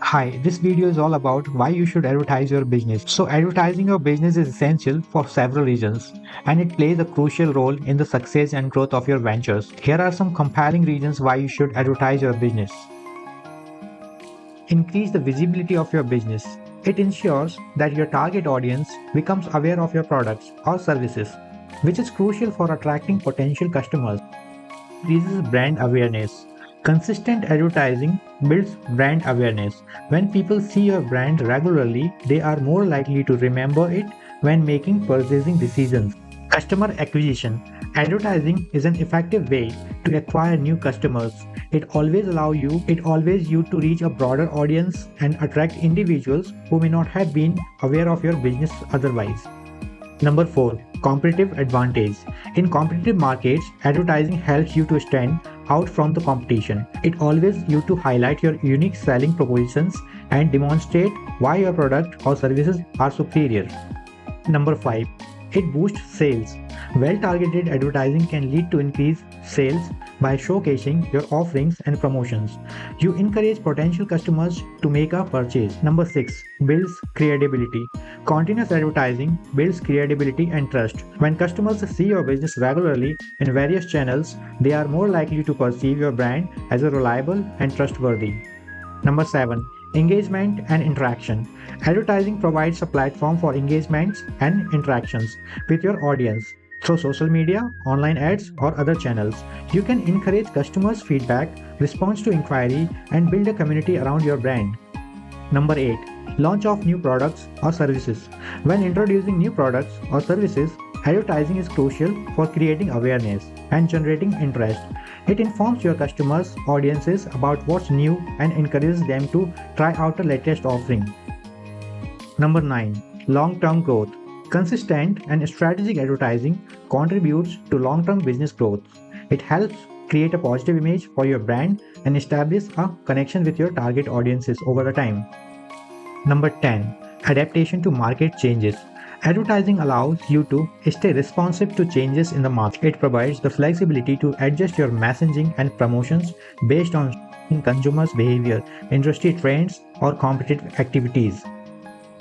Hi, this video is all about why you should advertise your business. So, advertising your business is essential for several reasons, and it plays a crucial role in the success and growth of your ventures. Here are some compelling reasons why you should advertise your business. Increase the visibility of your business. It ensures that your target audience becomes aware of your products or services, which is crucial for attracting potential customers. Increases brand awareness. Consistent advertising builds brand awareness. When people see your brand regularly, they are more likely to remember it when making purchasing decisions. Customer acquisition. Advertising is an effective way to acquire new customers. It always you to reach a broader audience and attract individuals who may not have been aware of your business otherwise. Number 4. Competitive advantage. In competitive markets, advertising helps you to stand out from the competition. It always you to highlight your unique selling propositions and demonstrate why your product or services are superior. Number 5. It boosts sales. Well-targeted advertising can lead to increased sales by showcasing your offerings and promotions. You encourage potential customers to make a purchase. Number 6. Builds credibility. Continuous advertising builds credibility and trust. When customers see your business regularly in various channels, they are more likely to perceive your brand as a reliable and trustworthy. Number 7. Engagement and interaction. Advertising provides a platform for engagements and interactions with your audience through social media, online ads, or other channels. You can encourage customers' feedback, response to inquiry, and build a community around your brand. Number 8. Launch of new products or services. When introducing new products or services, advertising is crucial for creating awareness and generating interest. It informs your customers' audiences about what's new and encourages them to try out the latest offering. Number 9. Long-term growth. Consistent and strategic advertising contributes to long-term business growth. It helps create a positive image for your brand and establish a connection with your target audiences over the time. Number 10. Adaptation to market changes. Advertising allows you to stay responsive to changes in the market. It provides the flexibility to adjust your messaging and promotions based on consumers' behavior, industry trends, or competitive activities.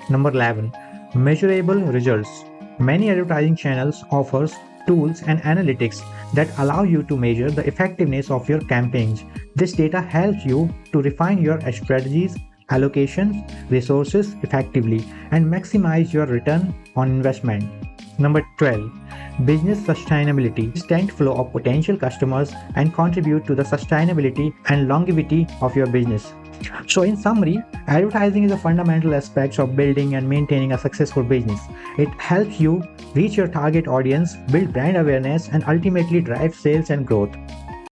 Number 11. Measurable results. Many advertising channels offers tools and analytics that allow you to measure the effectiveness of your campaigns. This data helps you to refine your strategies, allocations, resources effectively, and maximize your return on investment. Number 12. Business sustainability. Consistent flow of potential customers and contribute to the sustainability and longevity of your business. So, in summary, advertising is a fundamental aspect of building and maintaining a successful business. It helps you reach your target audience, build brand awareness, and ultimately drive sales and growth.